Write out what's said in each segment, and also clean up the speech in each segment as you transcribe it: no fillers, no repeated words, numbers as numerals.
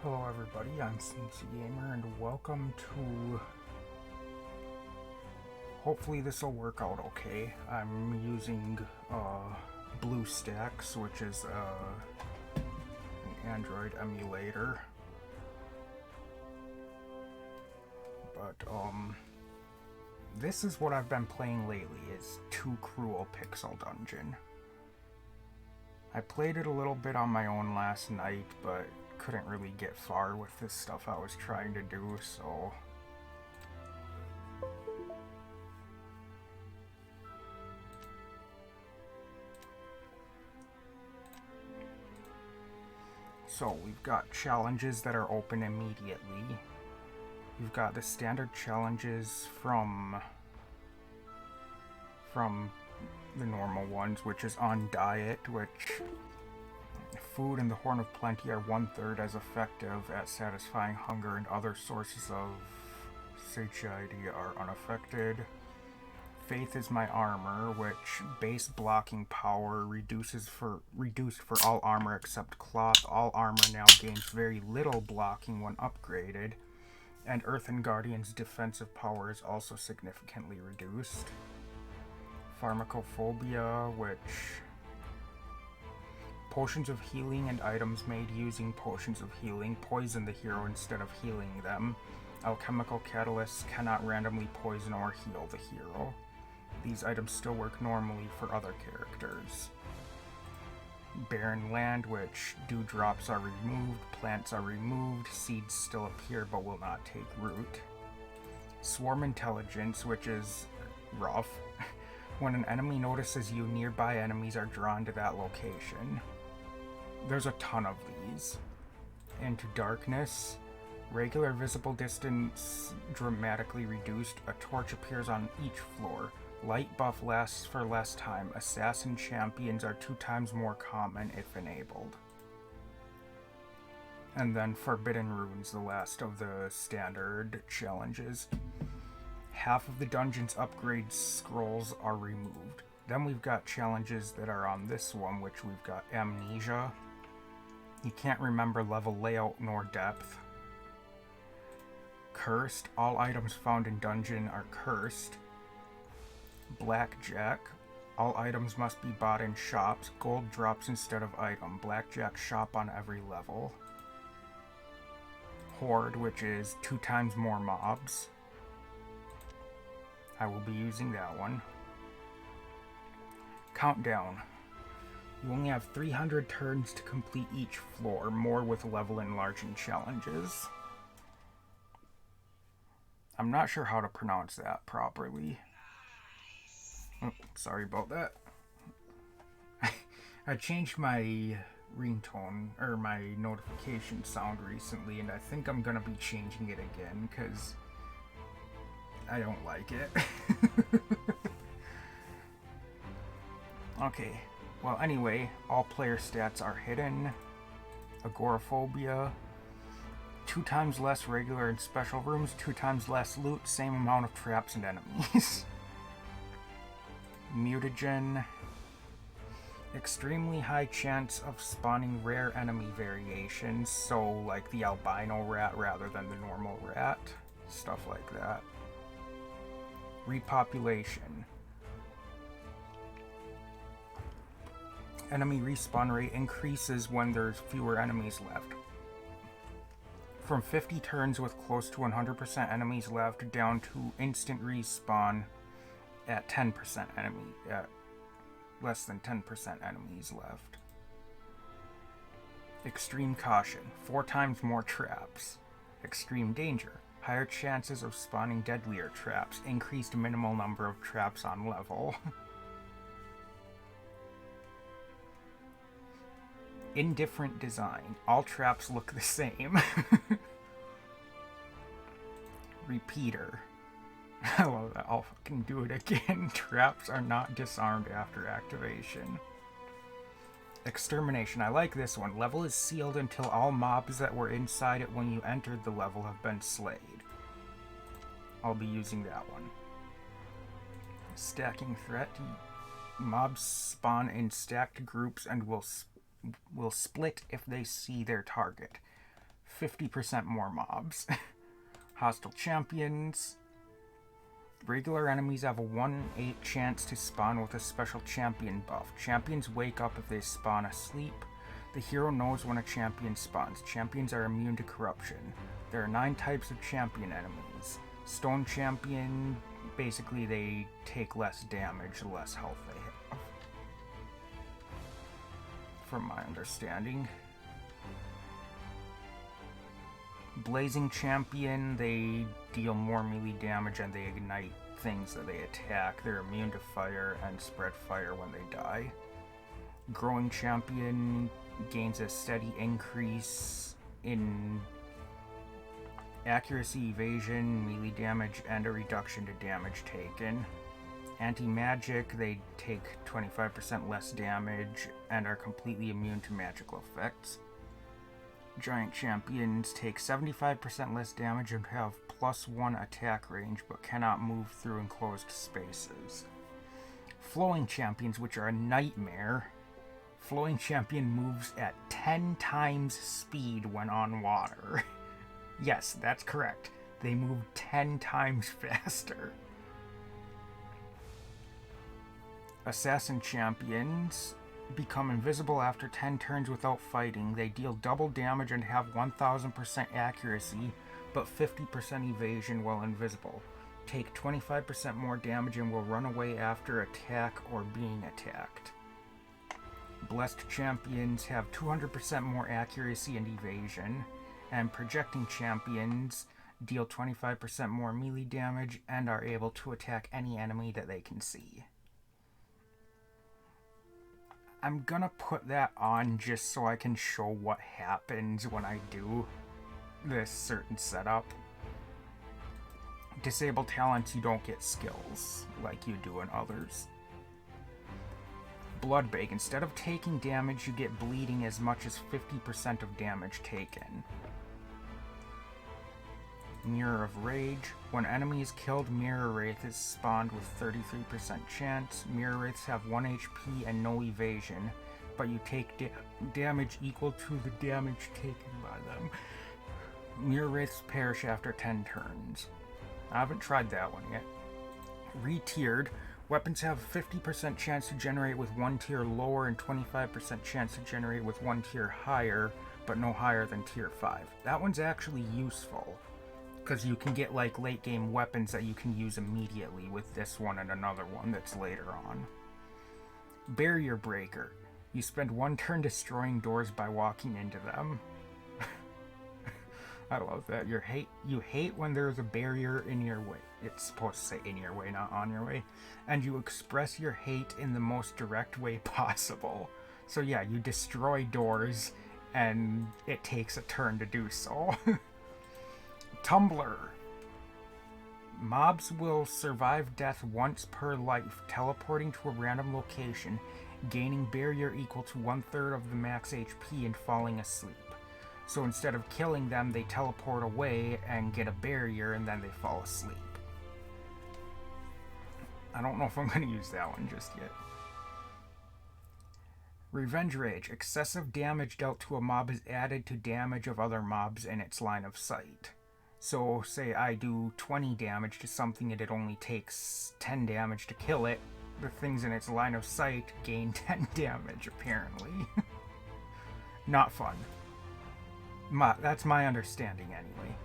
Hello everybody, I'm Sneaksy Gamer and welcome to... Hopefully this will work out okay. I'm using BlueStacks, which is an Android emulator. But this is what I've been playing lately, is Too Cruel Pixel Dungeon. I played it a little bit on my own last night, but couldn't really get far with this stuff I was trying to do, so... So, we've got challenges that are open immediately. We've got the standard challenges from the normal ones, which is on diet, which food and the Horn of Plenty are 1/3 as effective at satisfying hunger, and other sources of satiety are unaffected. Faith is my armor, which base blocking power reduced for all armor except cloth. All armor now gains very little blocking when upgraded, and Earthen Guardian's defensive power is also significantly reduced. Pharmacophobia, which potions of healing and items made using potions of healing poison the hero instead of healing them. Alchemical catalysts cannot randomly poison or heal the hero. These items still work normally for other characters. Barren land, which dewdrops are removed, plants are removed, seeds still appear but will not take root. Swarm intelligence, which is rough. When an enemy notices you, nearby enemies are drawn to that location. There's a ton of these. Into darkness. Regular visible distance dramatically reduced. A torch appears on each floor. Light buff lasts for less time. Assassin champions are 2 times more common if enabled. And then Forbidden Runes, the last of the standard challenges. Half of the dungeon's upgrade scrolls are removed. Then we've got challenges that are on this one, which we've got Amnesia. You can't remember level layout nor depth. Cursed. All items found in dungeon are cursed. Blackjack. All items must be bought in shops. Gold drops instead of item. Blackjack shop on every level. Horde, which is 2 times more mobs. I will be using that one. Countdown. You only have 300 turns to complete each floor, more with level enlarging challenges. I'm not sure how to pronounce that properly. Oh, sorry about that. I changed my ringtone, or my notification sound recently, and I think I'm gonna be changing it again, because I don't like it. Okay, well anyway, all player stats are hidden. Agoraphobia. 2 times less regular and special rooms, 2 times less loot, same amount of traps and enemies. Mutagen. Extremely high chance of spawning rare enemy variations, so like the albino rat rather than the normal rat. Stuff like that. Repopulation. Enemy respawn rate increases when there's fewer enemies left. From 50 turns with close to 100% enemies left down to instant respawn at 10% enemy, at less than 10% enemies left. Extreme caution. 4 times more traps. Extreme danger. Higher chances of spawning deadlier traps. Increased minimal number of traps on level. Indifferent design. All traps look the same. Repeater. I love that. I'll fucking do it again. Traps are not disarmed after activation. Extermination. I like this one. Level is sealed until all mobs that were inside it when you entered the level have been slayed. I'll be using that one. Stacking threat. Mobs spawn in stacked groups and will split if they see their target. 50% more mobs. Hostile champions. Regular enemies have a 1/8 chance to spawn with a special champion buff. Champions wake up if they spawn asleep. The hero knows when a champion spawns. Champions are immune to corruption. There are 9 types of champion enemies. Stone champion, basically they take less damage, the less health they have. From my understanding. Blazing champion, they deal more melee damage and they ignite things that they attack. They're immune to fire and spread fire when they die. Growing champion gains a steady increase in accuracy, evasion, melee damage, and a reduction to damage taken. Anti-magic, they take 25% less damage and are completely immune to magical effects. Giant champions take 75% less damage and have +1 attack range, but cannot move through enclosed spaces. Flowing champions, which are a nightmare. Flowing champion moves at 10 times speed when on water. Yes, that's correct. They move 10 times faster. Assassin champions become invisible after 10 turns without fighting. They deal double damage and have 1000% accuracy, but 50% evasion while invisible. Take 25% more damage and will run away after attack or being attacked. Blessed champions have 200% more accuracy and evasion, and projecting champions deal 25% more melee damage and are able to attack any enemy that they can see. I'm gonna put that on just so I can show what happens when I do this certain setup. Disable talents, you don't get skills like you do in others. Bloodbag, instead of taking damage, you get bleeding as much as 50% of damage taken. Mirror of Rage. When enemy is killed, Mirror Wraith is spawned with 33% chance. Mirror Wraiths have 1 HP and no evasion, but you take damage equal to the damage taken by them. Mirror Wraiths perish after 10 turns. I haven't tried that one yet. Re-tiered. Weapons have 50% chance to generate with 1 tier lower and 25% chance to generate with 1 tier higher, but no higher than tier 5. That one's actually useful, because you can get like late game weapons that you can use immediately with this one and another one that's later on. Barrier Breaker. You spend 1 turn destroying doors by walking into them. I love that. You hate when there's a barrier in your way. It's supposed to say in your way, not on your way. And you express your hate in the most direct way possible. So yeah, you destroy doors and it takes a turn to do so. Tumbler. Mobs will survive death once per life, teleporting to a random location, gaining barrier equal to 1/3 of the max HP and falling asleep. So instead of killing them, they teleport away and get a barrier and then they fall asleep. I don't know if I'm going to use that one just yet. Revenge Rage. Excessive damage dealt to a mob is added to damage of other mobs in its line of sight. So say I do 20 damage to something and it only takes 10 damage to kill it. The things in its line of sight gain 10 damage, apparently. Not fun. That's my understanding anyway.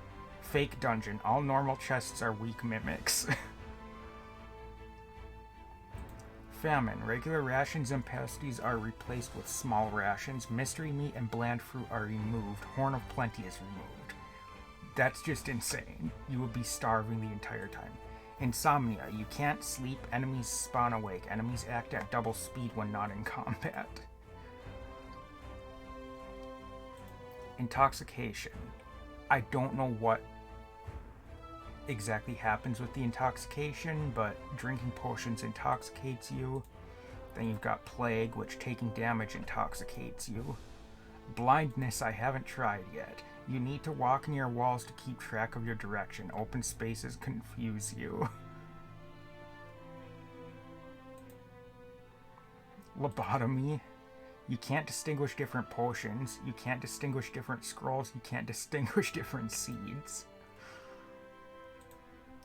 Fake Dungeon. All normal chests are weak mimics. Famine. Regular rations and pasties are replaced with small rations. Mystery meat and bland fruit are removed. Horn of Plenty is removed. That's just insane. You would be starving the entire time. Insomnia. You can't sleep. Enemies spawn awake. Enemies act at double speed when not in combat. Intoxication. I don't know what exactly happens with the intoxication, but drinking potions intoxicates you. Then you've got Plague, which taking damage intoxicates you. Blindness I haven't tried yet. You need to walk near walls to keep track of your direction. Open spaces confuse you. Lobotomy. You can't distinguish different potions. You can't distinguish different scrolls. You can't distinguish different seeds.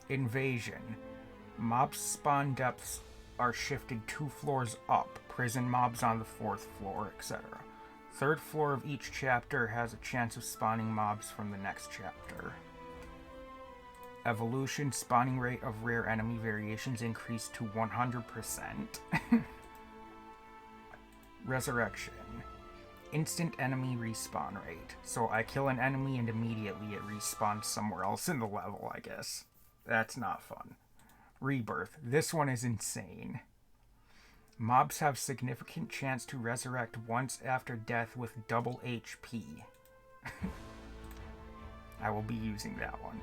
Invasion. Mob spawn depths are shifted 2 floors up. Prison mobs on the 4th floor, etc. 3rd floor of each chapter has a chance of spawning mobs from the next chapter. Evolution. Spawning rate of rare enemy variations increased to 100%. Resurrection. Instant enemy respawn rate. So I kill an enemy and immediately it respawns somewhere else in the level, I guess. That's not fun. Rebirth. This one is insane. Mobs have significant chance to resurrect once after death with double HP. I will be using that one.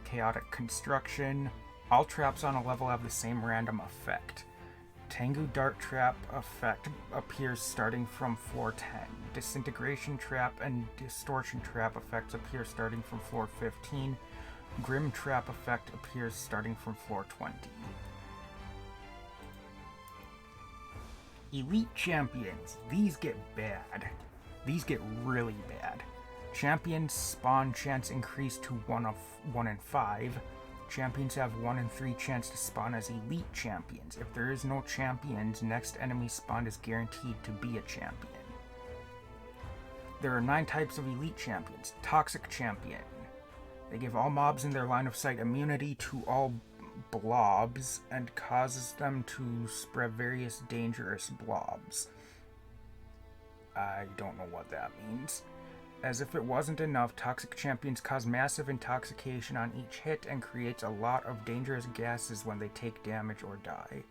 Chaotic Construction. All traps on a level have the same random effect. Tengu Dart Trap effect appears starting from floor 10. Disintegration Trap and Distortion Trap effects appear starting from floor 15. Grim Trap effect appears starting from floor 20. Elite Champions. These get bad. These get really bad. Champions spawn chance increased to 1 in 5. Champions have 1 in 3 chance to spawn as elite champions. If there is no champions, next enemy spawned is guaranteed to be a champion. There are 9 types of elite champions. Toxic Champion. They give all mobs in their line of sight immunity to all blobs and causes them to spread various dangerous blobs. I don't know what that means. As if it wasn't enough, Toxic Champions cause massive intoxication on each hit and creates a lot of dangerous gases when they take damage or die.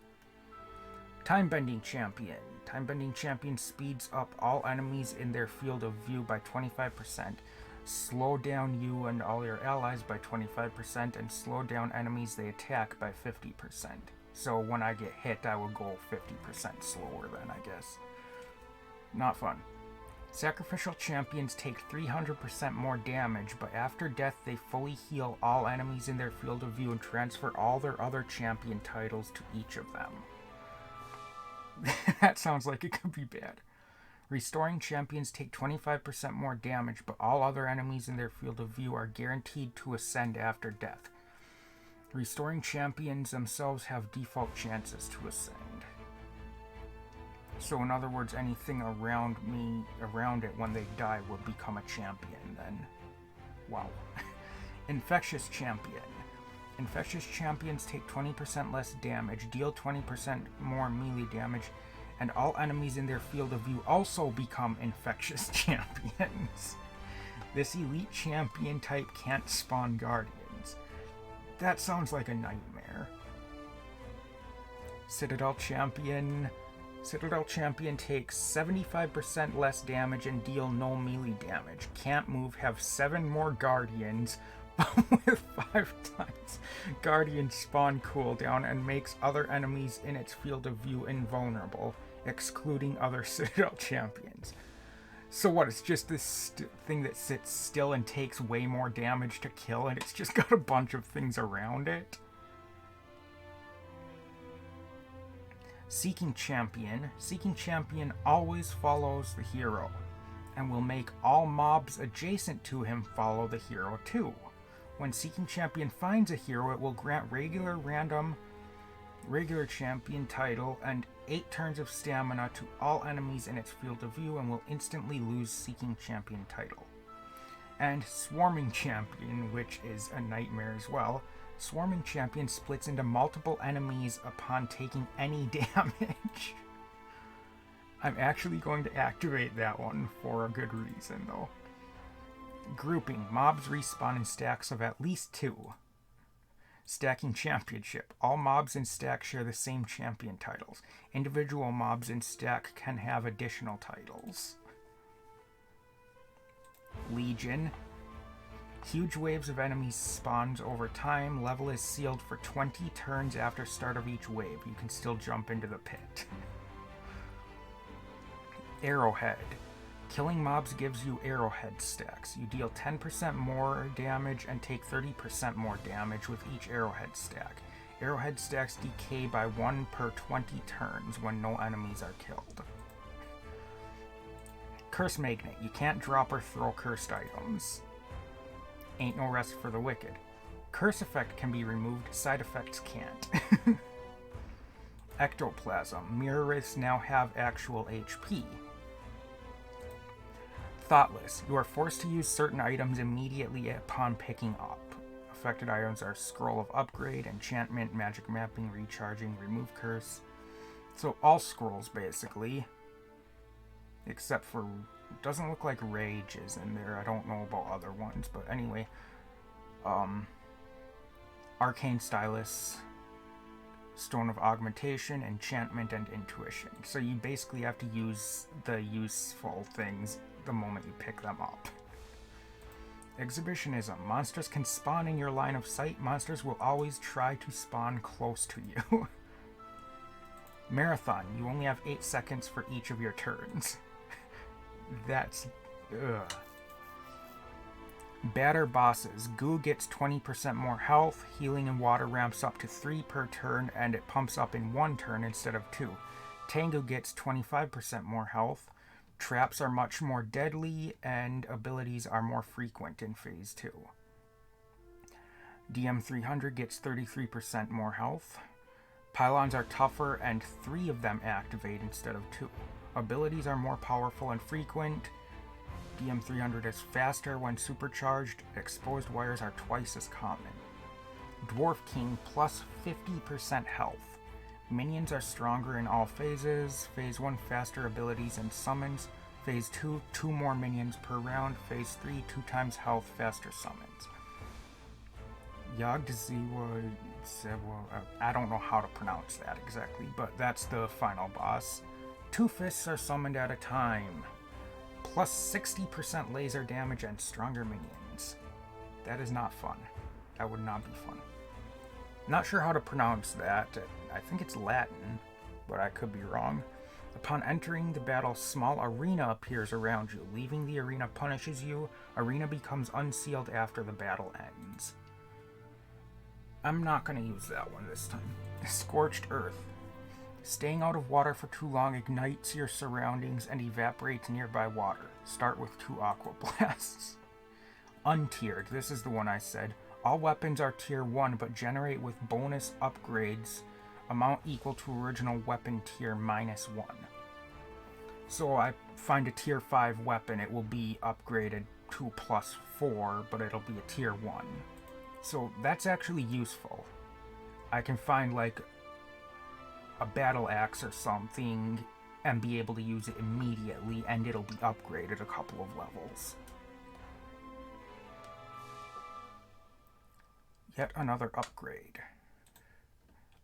Time-Bending Champion. Time-Bending Champion speeds up all enemies in their field of view by 25%, slow down you and all your allies by 25%, and slow down enemies they attack by 50%. So when I get hit, I will go 50% slower then, I guess. Not fun. Sacrificial Champions take 300% more damage, but after death they fully heal all enemies in their field of view and transfer all their other champion titles to each of them. That sounds like it could be bad. Restoring Champions take 25% more damage, but all other enemies in their field of view are guaranteed to ascend after death. Restoring Champions themselves have default chances to ascend. So in other words, anything around it when they die would become a champion then. Wow. Infectious Champion. Infectious Champions take 20% less damage, deal 20% more melee damage, and all enemies in their field of view also become Infectious Champions. This elite champion type can't spawn Guardians. That sounds like a nightmare. Citadel Champion. Citadel Champion takes 75% less damage and deal no melee damage. Can't move, have 7 more Guardians, with 5 times Guardian spawn cooldown, and makes other enemies in its field of view invulnerable, excluding other Citadel Champions. So what, it's just this thing that sits still and takes way more damage to kill, and it's just got a bunch of things around it? Seeking Champion. Seeking Champion always follows the hero, and will make all mobs adjacent to him follow the hero too. When Seeking Champion finds a hero, it will grant regular champion title and 8 turns of stamina to all enemies in its field of view, and will instantly lose Seeking Champion title. And Swarming Champion, which is a nightmare as well. Swarming Champion splits into multiple enemies upon taking any damage. I'm actually going to activate that one for a good reason, though. Grouping. Mobs respawn in stacks of at least 2. Stacking Championship. All mobs in stack share the same champion titles. Individual mobs in stack can have additional titles. Legion. Huge waves of enemies spawns over time. Level is sealed for 20 turns after start of each wave. You can still jump into the pit. Arrowhead. Killing mobs gives you arrowhead stacks. You deal 10% more damage and take 30% more damage with each arrowhead stack. Arrowhead stacks decay by 1 per 20 turns when no enemies are killed. Curse Magnet. You can't drop or throw cursed items. Ain't no rest for the wicked. Curse effect can be removed, side effects can't. Ectoplasm. Mirror wraiths now have actual HP. Thoughtless. You are forced to use certain items immediately upon picking up. Affected items are Scroll of Upgrade, Enchantment, Magic Mapping, Recharging, Remove Curse. So all scrolls, basically. Except for... It doesn't look like Rage is in there. I don't know about other ones. But anyway. Arcane Stylus, Stone of Augmentation, Enchantment, and Intuition. So you basically have to use the useful things the moment you pick them up. Exhibitionism. Monsters can spawn in your line of sight. Monsters will always try to spawn close to you. Marathon. You only have 8 seconds for each of your turns. That's... ugh. Batter bosses. Goo gets 20% more health. Healing and water ramps up to 3 per turn, and it pumps up in 1 turn instead of 2. Tengu gets 25% more health. Traps are much more deadly, and abilities are more frequent in Phase 2. DM300 gets 33% more health. Pylons are tougher, and 3 of them activate instead of 2. Abilities are more powerful and frequent. DM300 is faster when supercharged. Exposed wires are twice as common. Dwarf King plus 50% health. Minions are stronger in all phases. Phase 1, faster abilities and summons. Phase 2, 2 more minions per round. Phase 3, 2 times health, faster summons. Yogdziwa... I don't know how to pronounce that exactly, but that's the final boss. 2 fists are summoned at a time. Plus 60% laser damage and stronger minions. That is not fun. That would not be fun. Not sure how to pronounce that. I think it's Latin, but I could be wrong. Upon entering the battle, small arena appears around you. Leaving the arena punishes you. Arena becomes unsealed after the battle ends. I'm not going to use that one this time. Scorched Earth. Staying out of water for too long ignites your surroundings and evaporates nearby water. Start with 2 Aqua Blasts. Untiered. This is the one I said. All weapons are tier 1 but generate with bonus upgrades amount equal to original weapon tier -1. So I find a tier 5 weapon, it will be upgraded to +4, but it'll be a tier 1. So that's actually useful. I can find like a battle axe or something and be able to use it immediately, and it'll be upgraded a couple of levels. Yet another upgrade.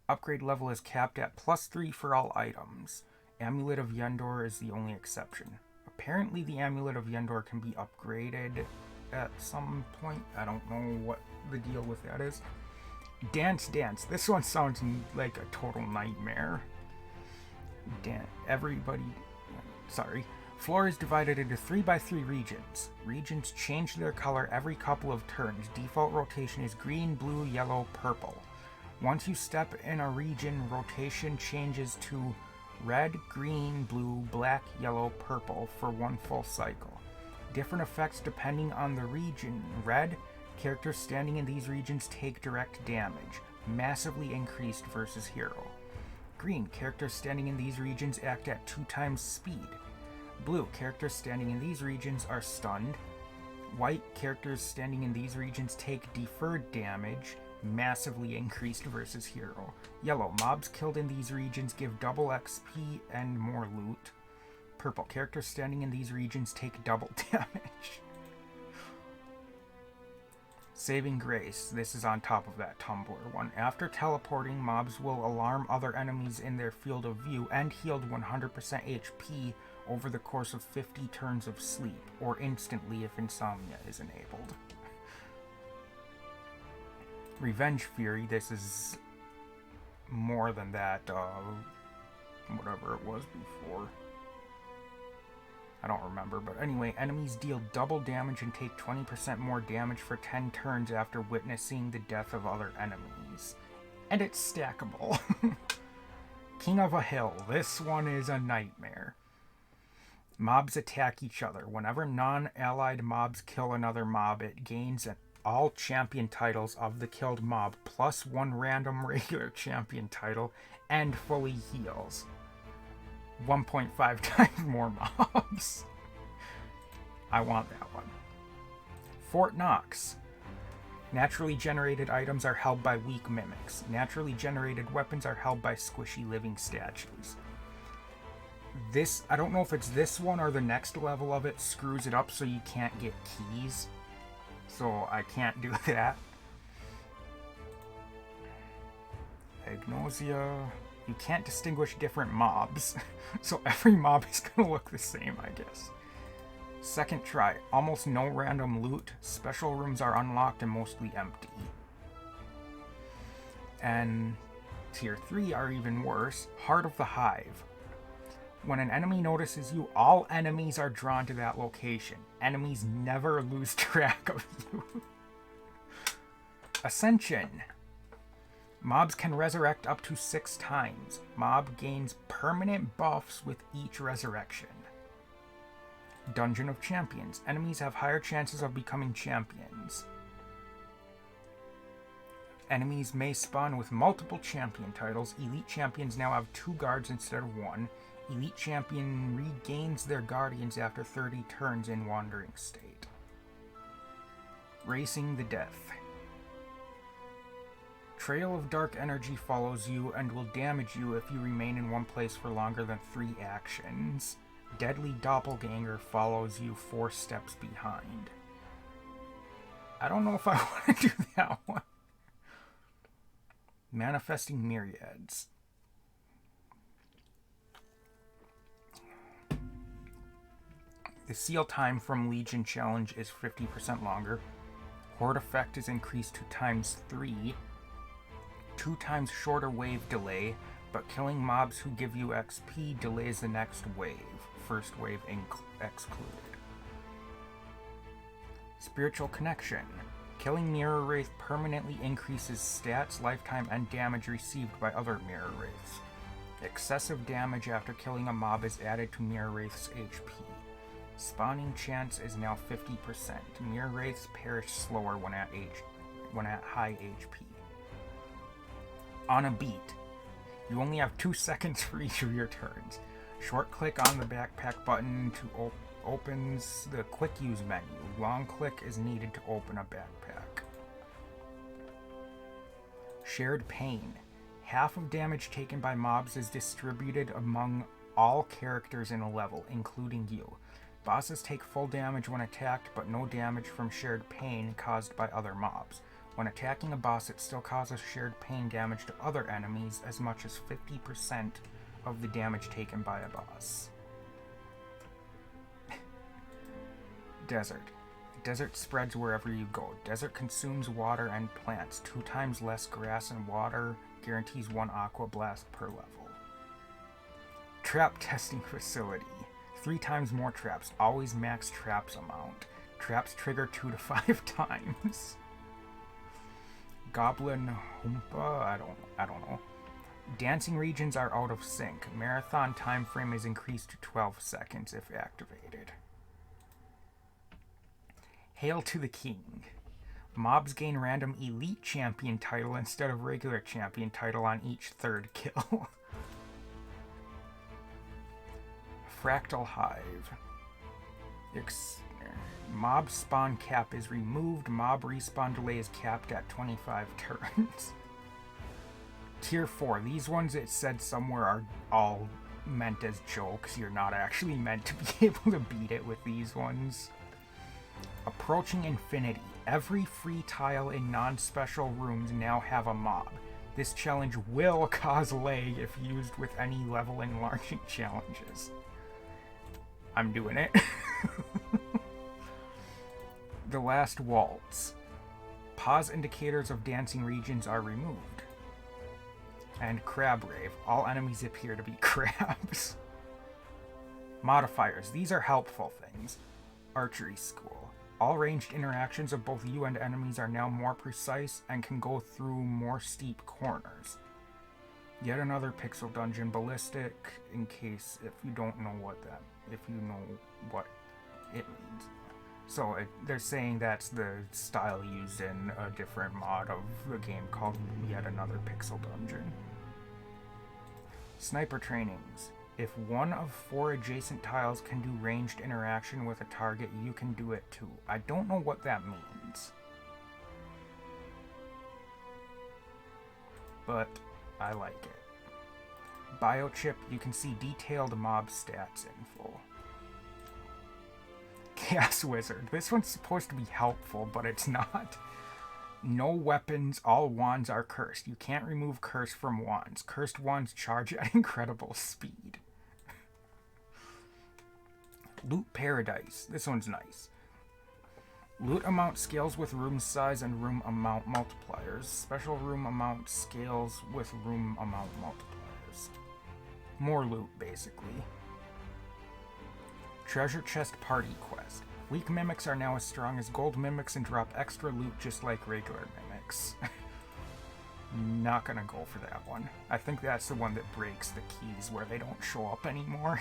Upgrade level is capped at +3 for all items. Amulet of Yendor is the only exception. Apparently the Amulet of Yendor can be upgraded at some point. I don't know what the deal with that is. Dance Dance. This one sounds like a total nightmare. Floor is divided into 3x3 regions. Regions change their color every couple of turns. Default rotation is green, blue, yellow, purple. Once you step in a region, rotation changes to red, green, blue, black, yellow, purple for 1 full cycle. Different effects depending on the region. Red, characters standing in these regions take direct damage, massively increased versus hero. Green, characters standing in these regions act at 2 times speed. Blue, characters standing in these regions are stunned. White, characters standing in these regions take deferred damage, massively increased versus hero. Yellow, mobs killed in these regions give double XP and more loot. Purple, characters standing in these regions take double damage. Saving Grace. This is on top of that Tumblr one. After teleporting, mobs will alarm other enemies in their field of view and healed 100% HP over the course of 50 turns of sleep, or instantly if insomnia is enabled. Revenge Fury. This is more than that, whatever it was before. I don't remember, but anyway, enemies deal double damage and take 20% more damage for 10 turns after witnessing the death of other enemies. And it's stackable. King of a Hill. This one is a nightmare. Mobs attack each other. Whenever non-allied mobs kill another mob, it gains all champion titles of the killed mob, plus 1 random regular champion title, and fully heals. 1.5 times more mobs. I want that one. Fort Knox. Naturally generated items are held by weak mimics. Naturally generated weapons are held by squishy living statues. This, I don't know if it's this one or the next level of it, screws it up so you can't get keys. So I can't do that. Agnosia. You can't distinguish different mobs. So every mob is going to look the same, I guess. Second try. Almost no random loot. Special rooms are unlocked and mostly empty. And tier 3 are even worse. Heart of the Hive. When an enemy notices you, all enemies are drawn to that location. Enemies never lose track of you. Ascension. Mobs can resurrect up to 6 times. Mob gains permanent buffs with each resurrection. Dungeon of Champions. Enemies have higher chances of becoming champions. Enemies may spawn with multiple champion titles. Elite champions now have 2 guards instead of 1. Elite champion regains their guardians after 30 turns in wandering state. Racing the Death. Trail of Dark Energy follows you and will damage you if you remain in one place for longer than 3 actions. Deadly Doppelganger follows you 4 steps behind. I don't know if I want to do that one. Manifesting Myriads. The seal time from Legion Challenge is 50% longer. Horde effect is increased to ×3. 2 times shorter wave delay, but killing mobs who give you XP delays the next wave. First wave excluded. Spiritual Connection. Killing Mirror Wraith permanently increases stats, lifetime, and damage received by other Mirror Wraiths. Excessive damage after killing a mob is added to Mirror Wraith's HP. Spawning chance is now 50%. Mirror Wraiths perish slower when at high HP. On a beat. You only have 2 seconds for each of your turns. Short click on the backpack button to opens the quick use menu. Long click is needed to open a backpack. Shared Pain. Half of damage taken by mobs is distributed among all characters in a level, including you. Bosses take full damage when attacked, but no damage from shared pain caused by other mobs. When attacking a boss, it still causes shared pain damage to other enemies, as much as 50% of the damage taken by a boss. Desert. Desert spreads wherever you go. Desert consumes water and plants. 2 times less grass and water, guarantees 1 Aqua Blast per level. Trap Testing Facility. 3 times more traps. Always max traps amount. Traps trigger 2 to 5 times. Goblin Humpa? I don't know. Dancing regions are out of sync. Marathon time frame is increased to 12 seconds if activated. Hail to the King. Mobs gain random elite champion title instead of regular champion title on each 3rd kill. Fractal Hive. Mob spawn cap is removed. Mob respawn delay is capped at 25 turns. Tier 4. These ones it said somewhere are all meant as jokes. You're not actually meant to be able to beat it with these ones. Approaching Infinity. Every free tile in non-special rooms now have a mob. This challenge will cause lag if used with any level enlarging challenges. I'm doing it. The Last Waltz. Pause indicators of dancing regions are removed. And Crab Rave. All enemies appear to be crabs. Modifiers. These are helpful things. Archery School. All ranged interactions of both you and enemies are now more precise and can go through more steep corners. Yet another pixel dungeon. Ballistic, in case if you don't know what that if you know what it means. So they're saying that's the style used in a different mod of the game called Yet Another Pixel Dungeon. Sniper trainings. If one of 4 adjacent tiles can do ranged interaction with a target, you can do it too. I don't know what that means, but I like it. Biochip, you can see detailed mob stats info. Chaos Wizard. This one's supposed to be helpful, but it's not. No weapons, all wands are cursed. You can't remove curse from wands. Cursed wands charge at incredible speed. Loot Paradise. This one's nice. Loot amount scales with room size and room amount multipliers. Special room amount scales with room amount multipliers. More loot, basically. Treasure Chest Party Quest. Weak mimics are now as strong as gold mimics and drop extra loot just like regular mimics. Not gonna go for that one. I think that's the one that breaks the keys where they don't show up anymore.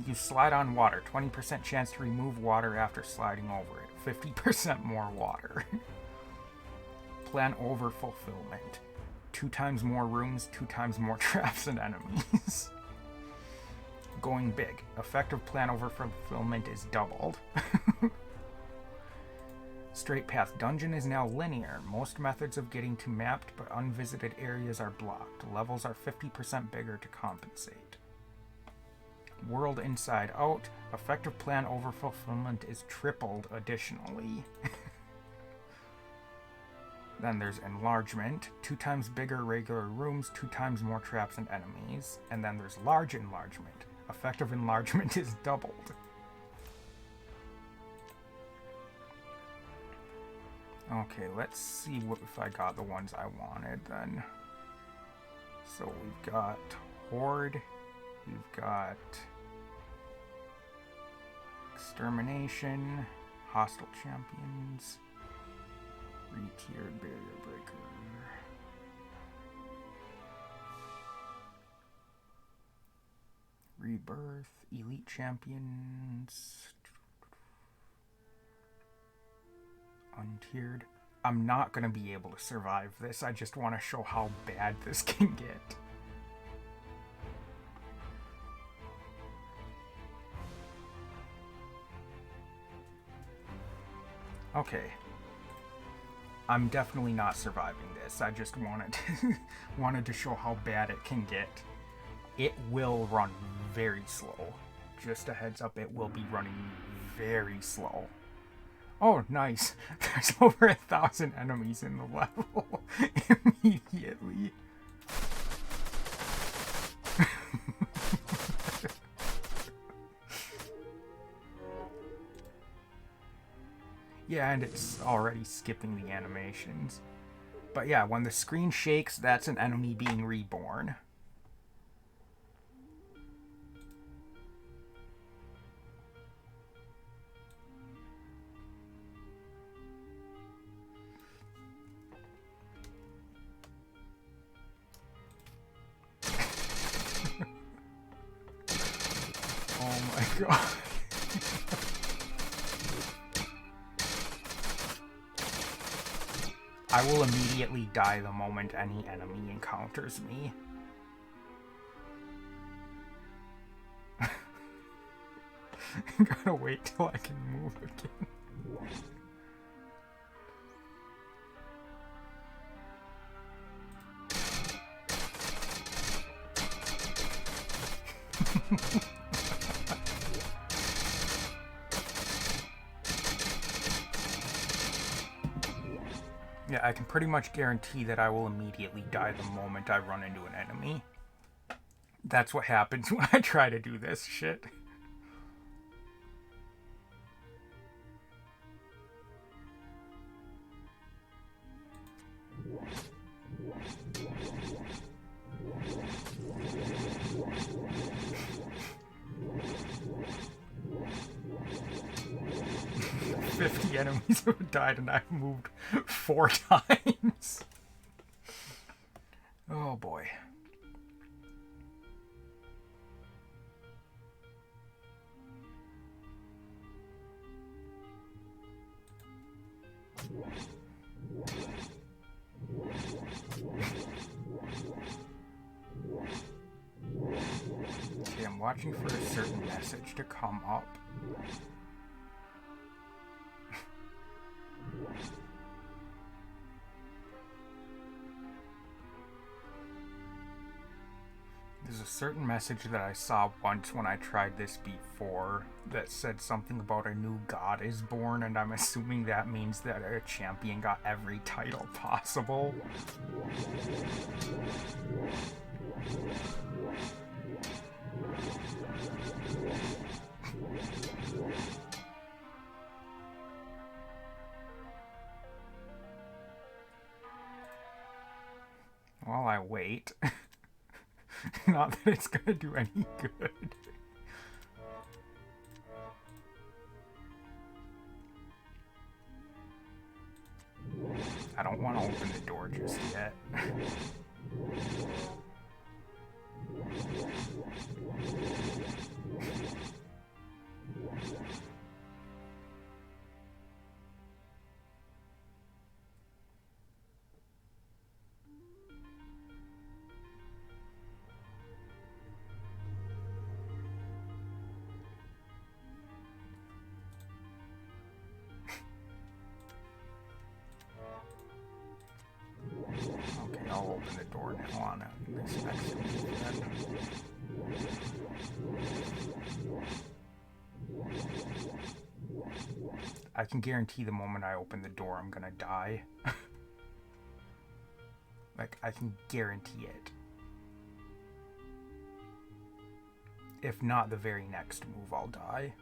You slide on water. 20% chance to remove water after sliding over it. 50% more water. Plan over fulfillment. 2 times more rooms, 2 times more traps and enemies. Going big. Effective plan over fulfillment is doubled. Straight path. Dungeon is now linear. Most methods of getting to mapped but unvisited areas are blocked. Levels are 50% bigger to compensate. World inside out. Effective plan over fulfillment is tripled additionally. Then there's enlargement. 2 times bigger regular rooms, 2 times more traps and enemies. And then there's large enlargement. Effective enlargement is doubled. Okay, let's see if I got the ones I wanted then. So we've got Horde. We've got Extermination, Hostile Champions, Retiered Barrier Breaker, Rebirth, Elite Champions, Untiered. I'm not going to be able to survive this. I just want to show how bad this can get. Okay. I'm definitely not surviving this. I just wanted to show how bad it can get. It will run very slow. Just a heads up, it will be running very slow. Oh, nice. There's over 1,000 enemies in the level immediately. Yeah, and it's already skipping the animations. But yeah, when the screen shakes, that's an enemy being reborn. Oh my god. I will immediately die the moment any enemy encounters me. Gotta wait till I can move again. Yeah, I can pretty much guarantee that I will immediately die the moment I run into an enemy. That's what happens when I try to do this shit. Enemies have died and I've moved 4 times. Oh boy. Okay, I'm watching for a certain message to come up. There's a certain message that I saw once when I tried this before that said something about a new god is born, and I'm assuming that means that a champion got every title possible. While I wait. Not that it's gonna do any good. I don't want to open the door just yet. Okay, I'll open the door now on this next one. I can guarantee the moment I open the door, I'm gonna die. Like, I can guarantee it. If not the very next move, I'll die.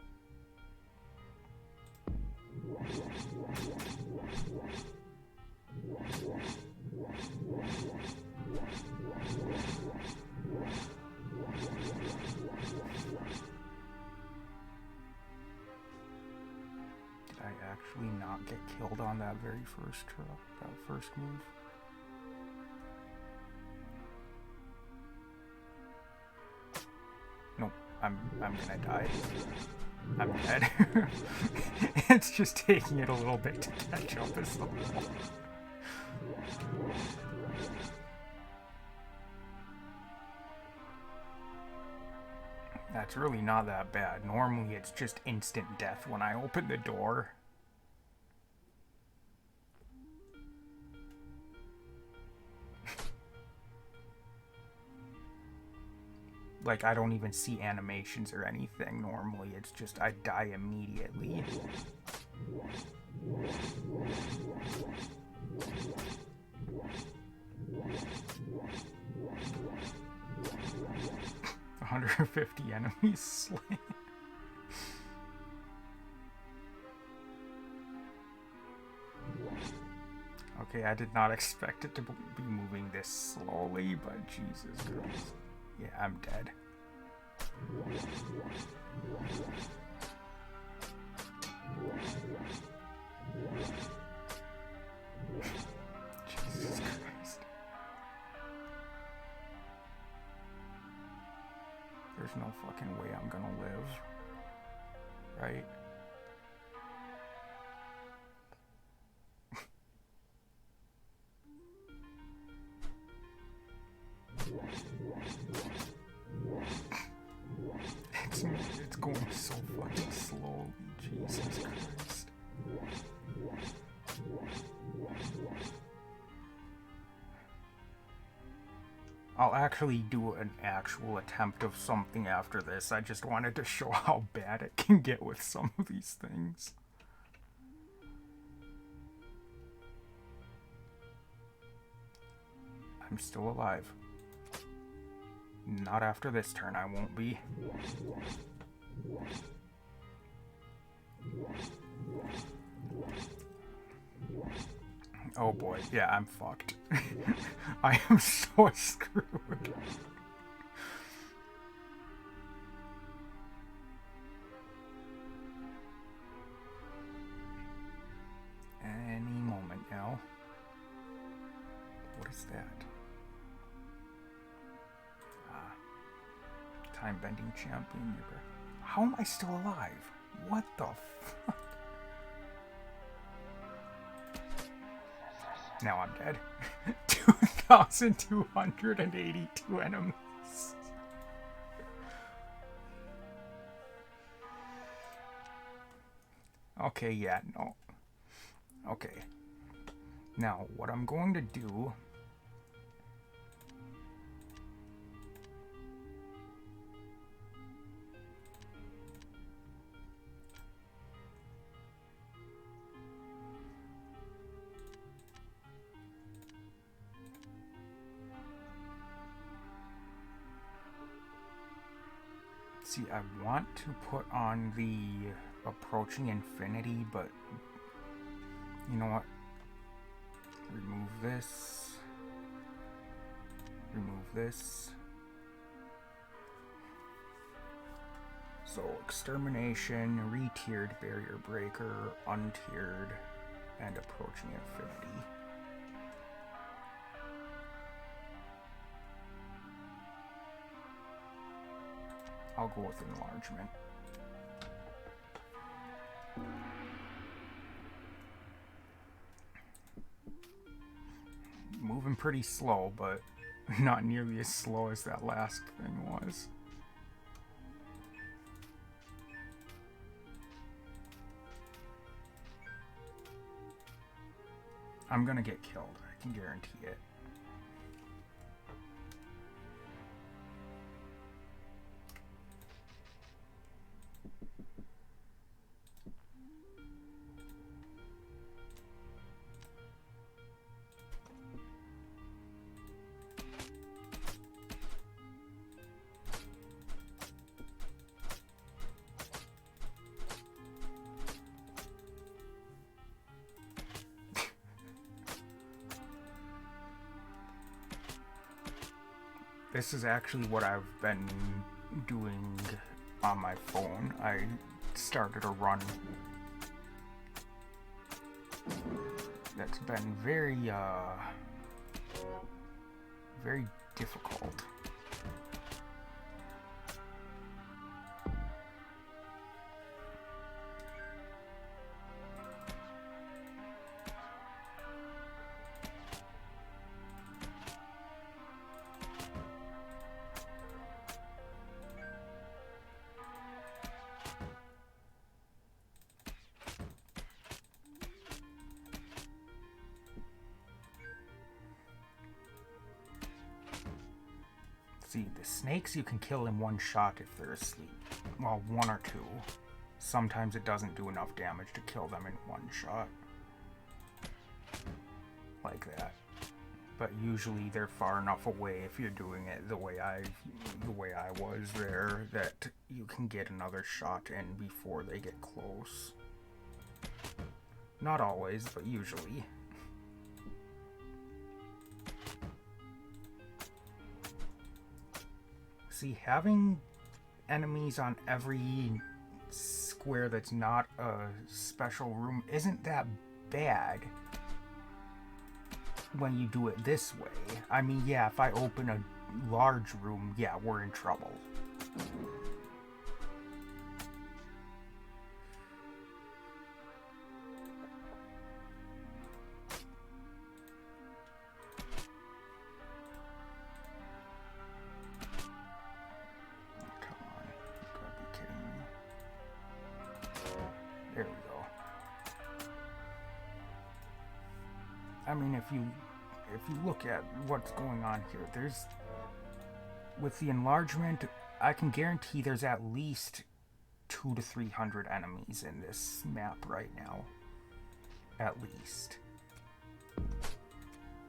Did I actually not get killed on that very first move? Nope, I'm gonna die. I'm dead. It's just taking it a little bit to catch up as well. That's really not that bad. Normally it's just instant death when I open the door. Like, I don't even see animations or anything normally. It's just I die immediately. $150 enemies slain. Okay, I did not expect it to be moving this slowly, but Jesus Christ. Yeah, I'm dead. Jesus Christ. There's no fucking way I'm gonna live. Right? It's going so fucking slowly, Jesus Christ. I'll actually do an actual attempt of something after this. I just wanted to show how bad it can get with some of these things. I'm still alive. Not after this turn, I won't be. Oh boy, yeah, I'm fucked. I am so screwed. Any moment now. What is that? Time-bending champion. How am I still alive? What the fuck? Now I'm dead. 2,282 enemies. Okay, yeah, no. Okay. Now, what I'm going to do... See, I want to put on the approaching infinity, but you know what? Remove this. Remove this. So, extermination, re-tiered barrier breaker, untiered, and approaching infinity. I'll go with enlargement. Moving pretty slow, but not nearly as slow as that last thing was. I'm gonna get killed, I can guarantee it. This is actually what I've been doing on my phone. I started a run that's been very difficult. See, the snakes you can kill in one shot if they're asleep. Well, one or two. Sometimes it doesn't do enough damage to kill them in one shot. Like that. But usually they're far enough away if you're doing it the way I was there, that you can get another shot in before they get close. Not always, but usually. See, having enemies on every square that's not a special room isn't that bad when you do it this way. I mean, yeah, if I open a large room, yeah, we're in trouble. There we go. I mean, if you look at what's going on here, there's, with the enlargement, I can guarantee there's at least 200 to 300 enemies in this map right now. At least.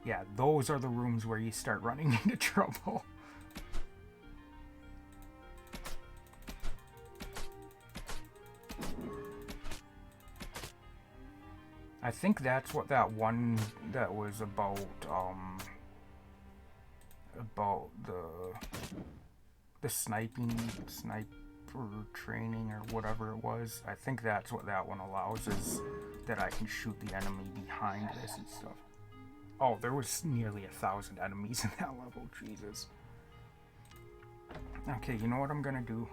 Yeah, those are the rooms where you start running into trouble. I think that's what that one that was about the sniper training or whatever it was. I think that's what that one allows, is that I can shoot the enemy behind this and stuff. Oh, there was nearly 1,000 enemies in that level, Jesus. Okay, you know what I'm gonna do?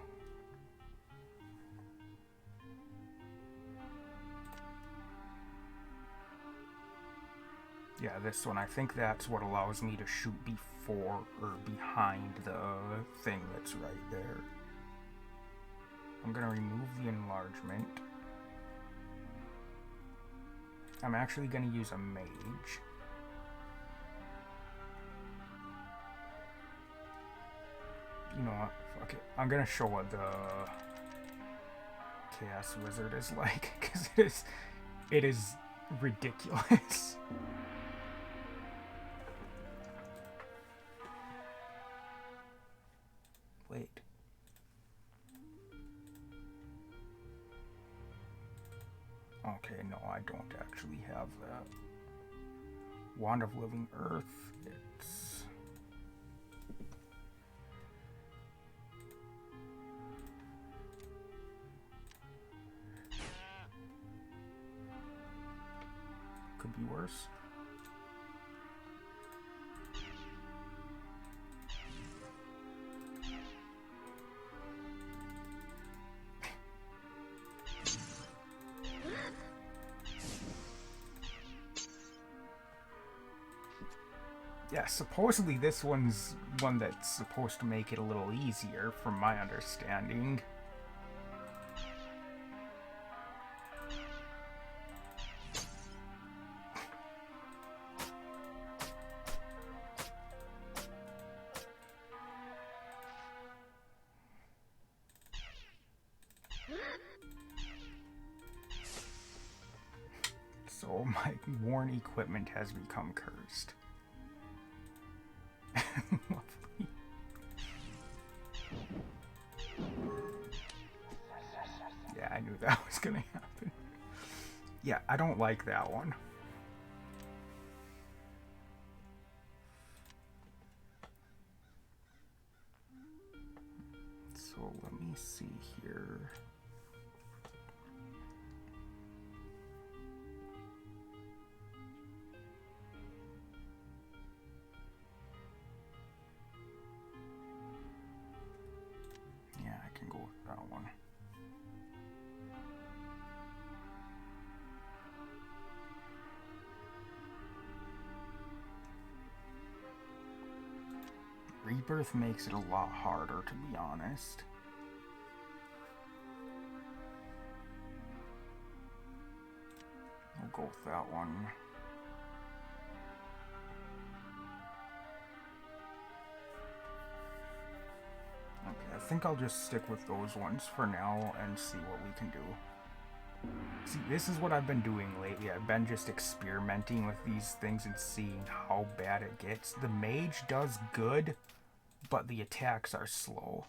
Yeah, this one. I think that's what allows me to shoot before or behind the thing that's right there. I'm gonna remove the enlargement. I'm actually gonna use a mage. You know what? Fuck it. I'm gonna show what the Chaos Wizard is like, because it is ridiculous. Wait. Okay, no, I don't actually have that. Wand of Living Earth. It's... could be worse. Yeah, supposedly this one's one that's supposed to make it a little easier, from my understanding. So my worn equipment has become cursed. Lovely. Yeah, I knew that was gonna happen. Yeah, I don't like that one. So let me see here. Yeah, I can go with that one. Rebirth makes it a lot harder, to be honest. We'll go with that one. Okay, I think I'll just stick with those ones for now and see what we can do. See, this is what I've been doing lately. I've been just experimenting with these things and seeing how bad it gets. The mage does good, but the attacks are slow.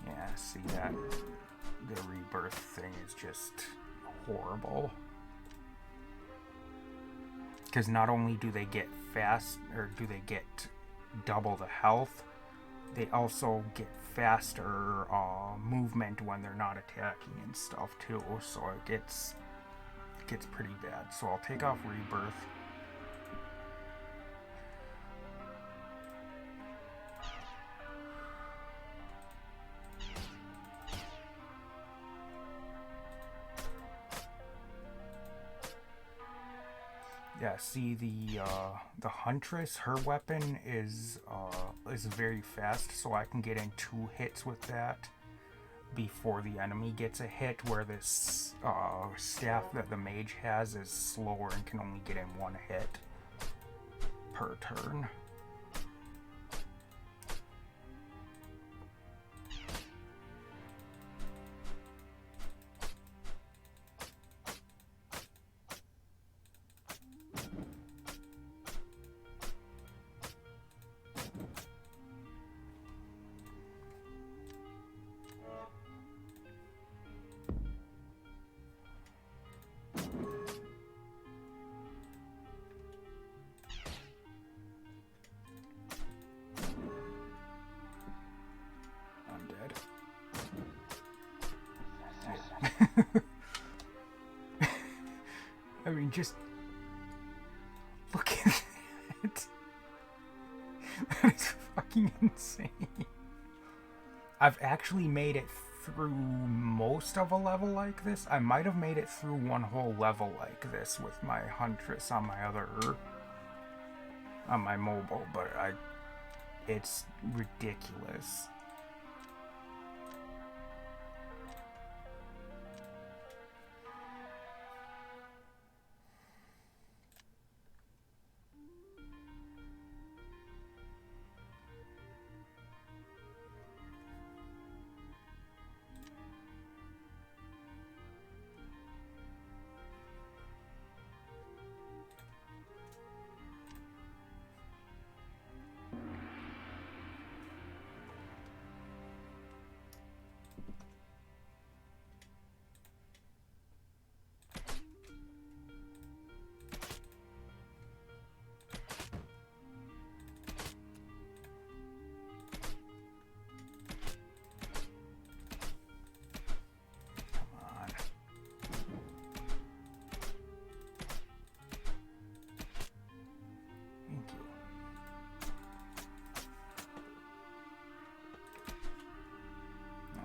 Yeah, see that? The rebirth thing is just horrible. Because not only do they get fast, or do they get double the health, they also get faster movement when they're not attacking and stuff too. So it gets pretty bad. So I'll take off rebirth. Yeah, see the Huntress, her weapon is very fast, so I can get in 2 hits with that before the enemy gets a hit, where this staff that the mage has is slower and can only get in 1 hit per turn. I mean, just look at that. That is fucking insane. I've actually made it through most of a level like this. I might have made it through one whole level like this with my Huntress on my mobile, but it's ridiculous.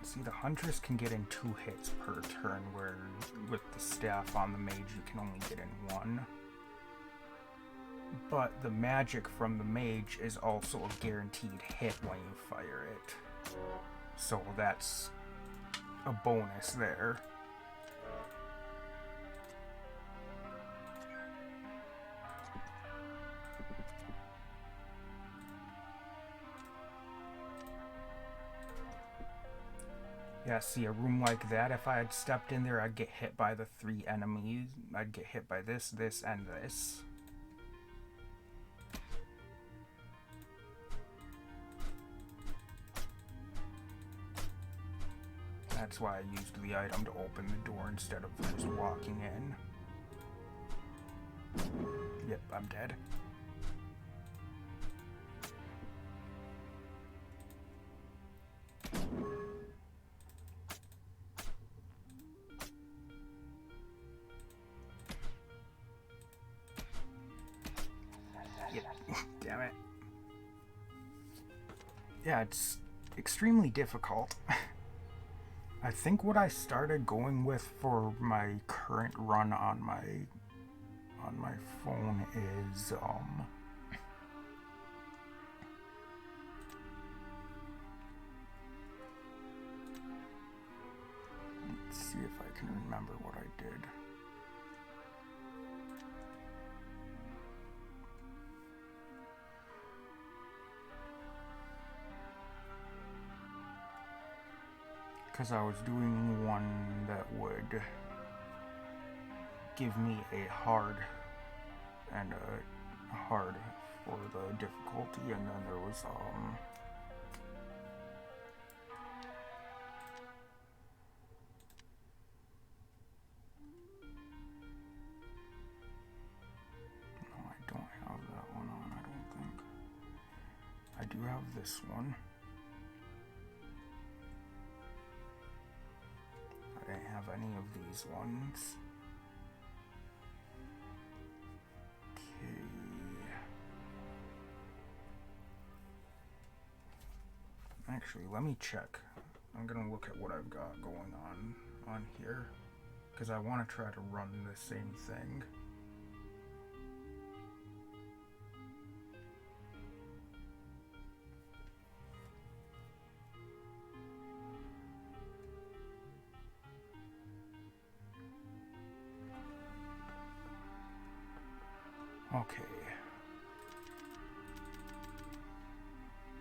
See, the Huntress can get in 2 hits per turn, where with the staff on the mage you can only get in 1. But the magic from the mage is also a guaranteed hit when you fire it. So that's a bonus there. Yeah, see, a room like that, if I had stepped in there, I'd get hit by the 3 enemies. I'd get hit by this, this, and this. That's why I used the item to open the door instead of just walking in. Yep, I'm dead. Damn it. Yeah, it's extremely difficult. I think what I started going with for my current run on my phone is let's see if I can remember what I did. Because I was doing one that would give me a hard and a hard for the difficulty, and then there was no, I don't have that one on, I don't think. I do have this one. I didn't have any of these ones. Okay. Actually, let me check. I'm gonna look at what I've got going on here, because I want to try to run the same thing. Okay.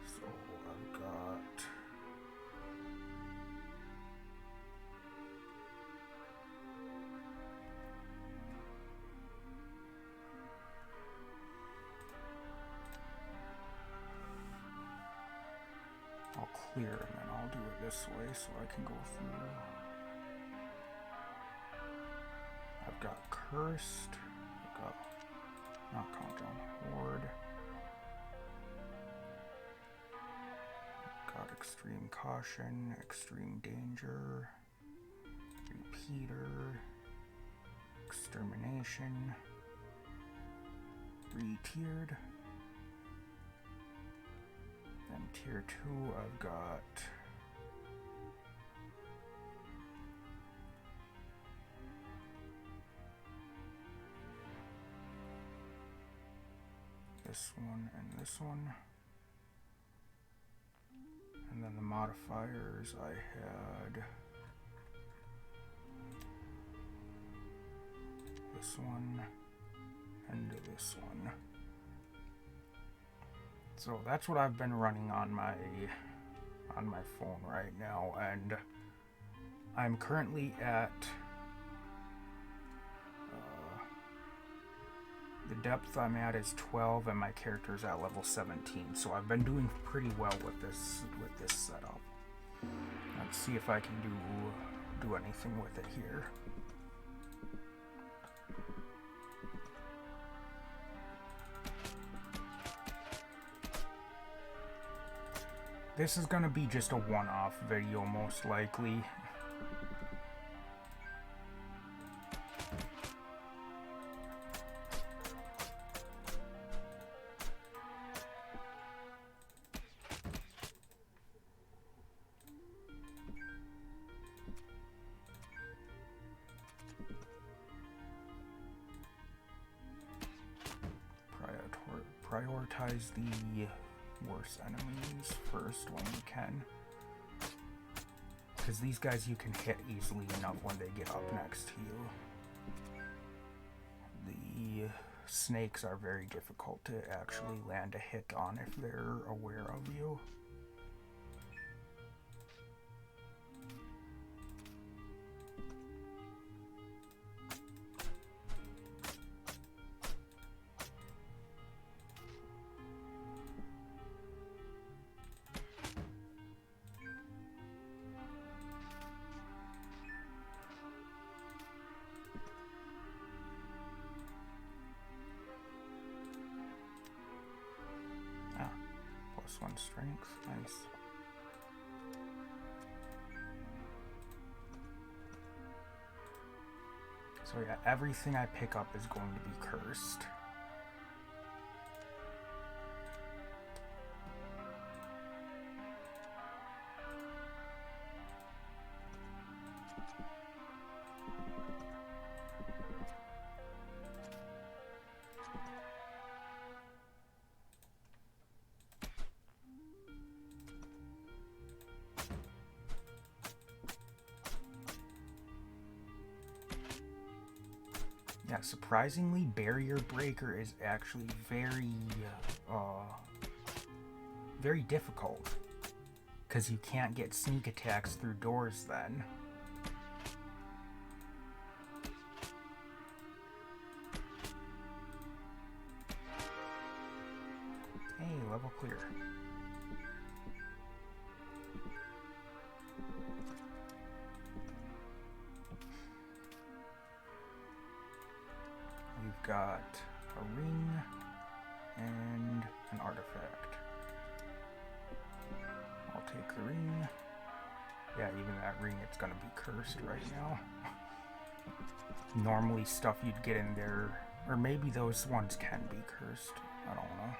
So I've got I'll clear and then I'll do it this way so I can go through. I've got Cursed. I've got not Countdown Horde. Got Extreme Caution, Extreme Danger, Repeat. Heater, Extermination, re-tiered. Then tier 2, I've got this one and this one. And then the modifiers, I had this one and this one. So that's what I've been running on my phone right now, and I'm currently at the depth I'm at is 12 and my character's at level 17, so I've been doing pretty well with this setup. Let's see if I can do anything with it here. This is gonna be just a one-off video, most likely. Prioritize the worst enemies first when you can, because these guys you can hit easily enough when they get up next to you. The snakes are very difficult to actually land a hit on if they're aware of you. +1 strength, nice. So yeah, everything I pick up is going to be cursed. Yeah, surprisingly, Barrier Breaker is actually very difficult, because you can't get sneak attacks through doors then. Hey, level clear. We've got a ring and an artifact. I'll take the ring. Yeah, even that ring, it's gonna be cursed right now. Normally stuff you'd get in there, or maybe those ones can be cursed. I don't know.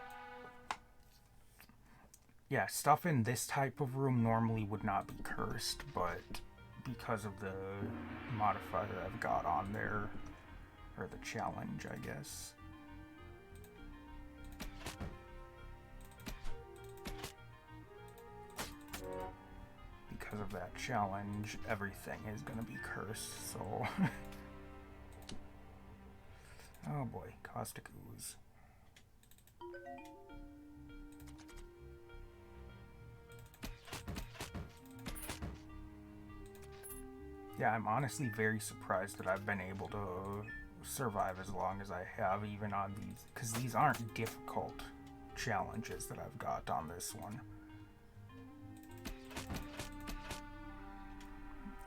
Yeah, stuff in this type of room normally would not be cursed, but because of the modifier I've got on there, or the challenge, I guess. Because of that challenge, everything is gonna be cursed, so... Oh boy, Caustic Ooze. Yeah, I'm honestly very surprised that I've been able to survive as long as I have, even on these, because these aren't difficult challenges that I've got on this one.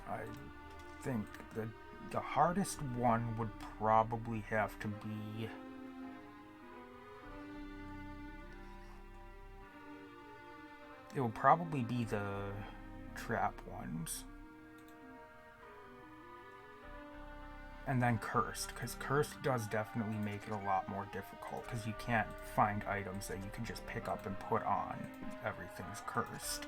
I think the hardest one would probably have to be it would probably be the trap ones. And then cursed, because cursed does definitely make it a lot more difficult, because you can't find items that you can just pick up and put on. Everything's cursed.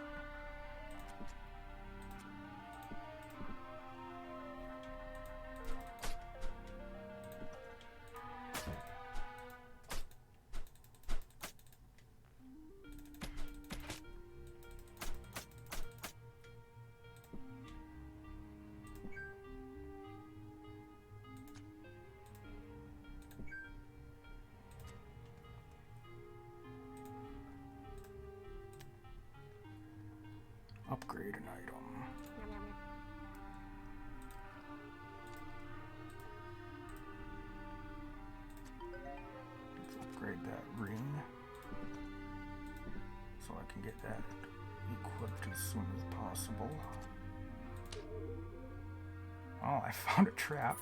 Upgrade an item. Let's upgrade that ring so I can get that equipped as soon as possible. Oh, I found a trap.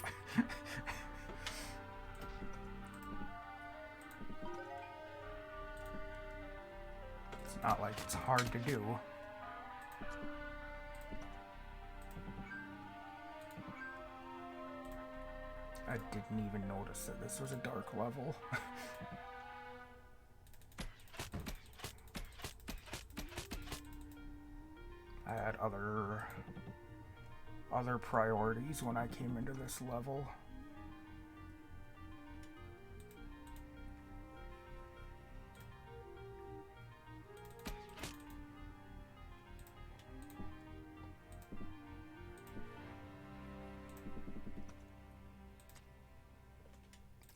It's not like it's hard to do. I didn't even notice that this was a dark level. I had other priorities when I came into this level.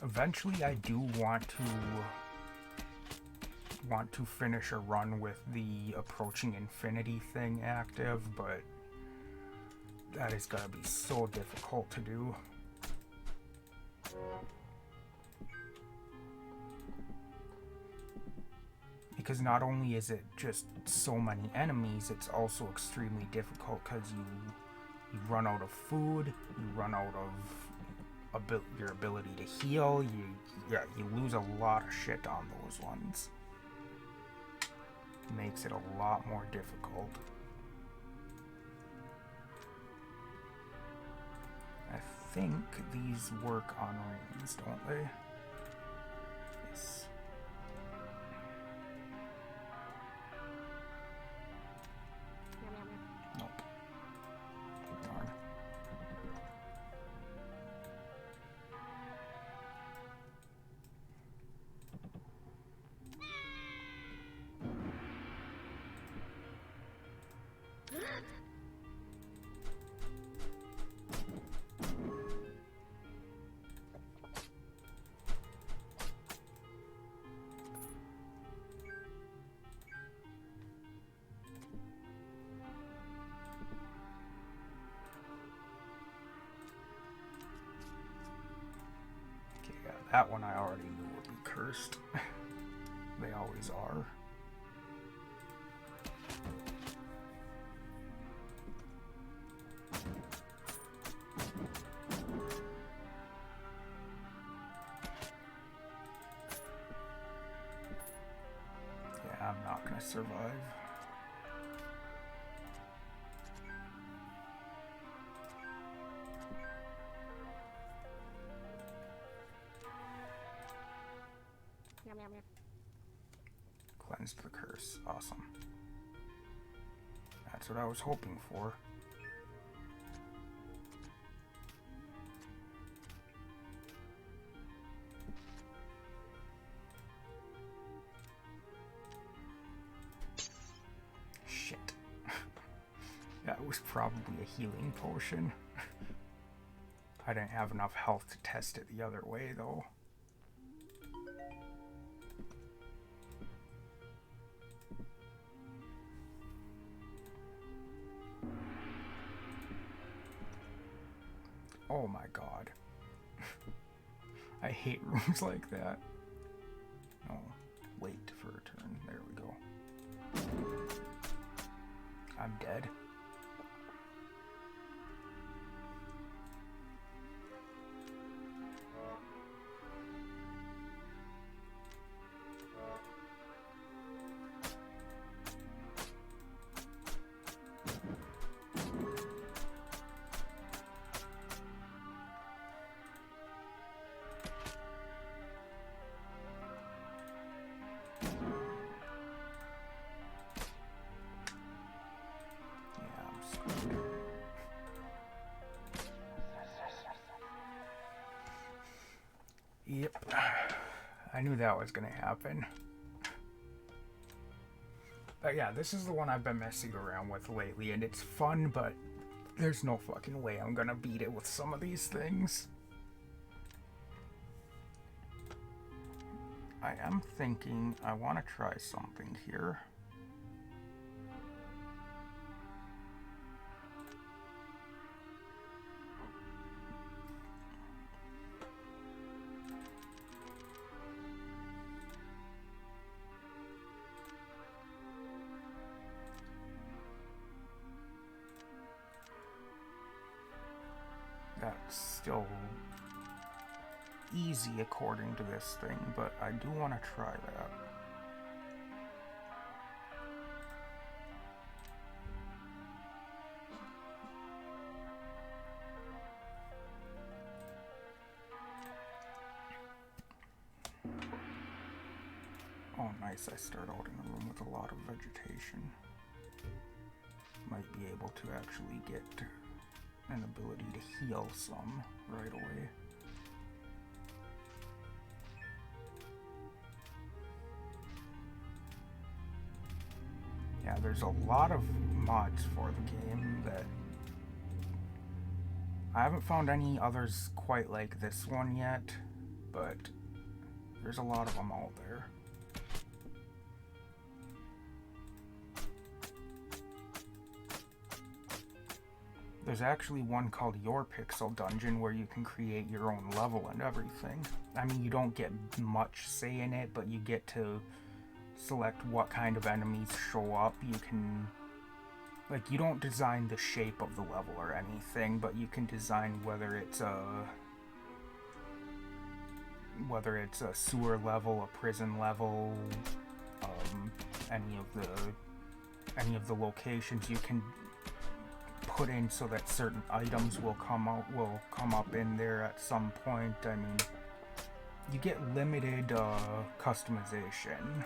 Eventually, I do want to finish a run with the approaching infinity thing active, but that is gonna be so difficult to do. Because not only is it just so many enemies, it's also extremely difficult because you run out of food, you run out of your ability to heal, you lose a lot of shit on those ones. Makes it a lot more difficult. I think these work on rings, don't they? Yes. Nope. Darn. That one I already knew would be cursed. They always are. Yeah, I'm not gonna survive. Cleansed the curse. Awesome. That's what I was hoping for. Shit. That was probably a healing potion. I didn't have enough health to test it the other way, though. Oh my god. I hate rooms like that. Oh, wait for a turn. There we go. I'm dead. I knew that was gonna happen. But yeah, this is the one I've been messing around with lately, and it's fun, but there's no fucking way I'm gonna beat it with some of these things. I am thinking I want to try something here. That's still easy according to this thing, but I do want to try that. Oh nice, I start out in a room with a lot of vegetation. Might be able to actually get an ability to heal some right away. Yeah, there's a lot of mods for the game that I haven't found any others quite like this one yet, but there's a lot of them out there. There's actually one called Your Pixel Dungeon where you can create your own level and everything. I mean, you don't get much say in it, but you get to select what kind of enemies show up. You can, like, you don't design the shape of the level or anything, but you can design whether it's a sewer level, a prison level, any of the locations you can put in so that certain items will come up in there at some point. I mean, you get limited customization.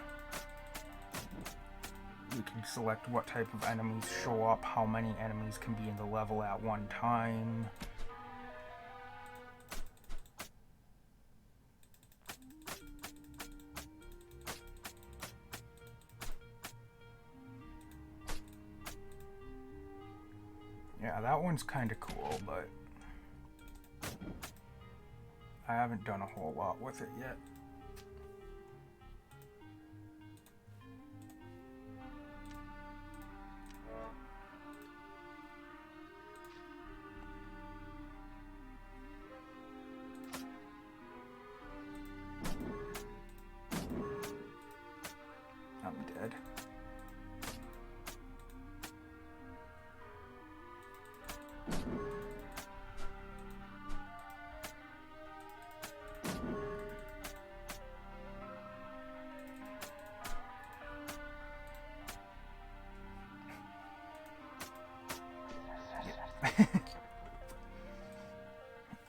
You can select what type of enemies show up, how many enemies can be in the level at one time. Yeah, that one's kind of cool, but I haven't done a whole lot with it yet. I'm dead.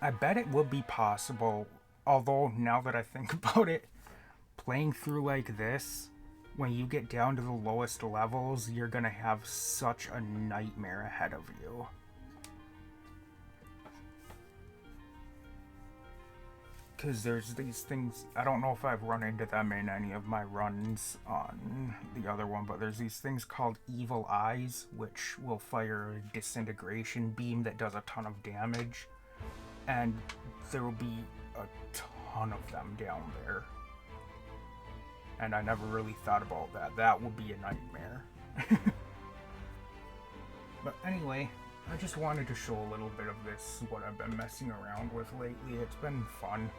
I bet it would be possible, although now that I think about it, playing through like this, when you get down to the lowest levels, you're gonna have such a nightmare ahead of you. Because there's these things, I don't know if I've run into them in any of my runs on the other one, but there's these things called evil eyes, which will fire a disintegration beam that does a ton of damage. And there will be a ton of them down there. And I never really thought about that. That would be a nightmare. But anyway, I just wanted to show a little bit of this, what I've been messing around with lately. It's been fun.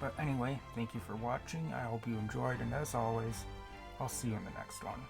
But anyway, thank you for watching. I hope you enjoyed, and as always, I'll see you in the next one.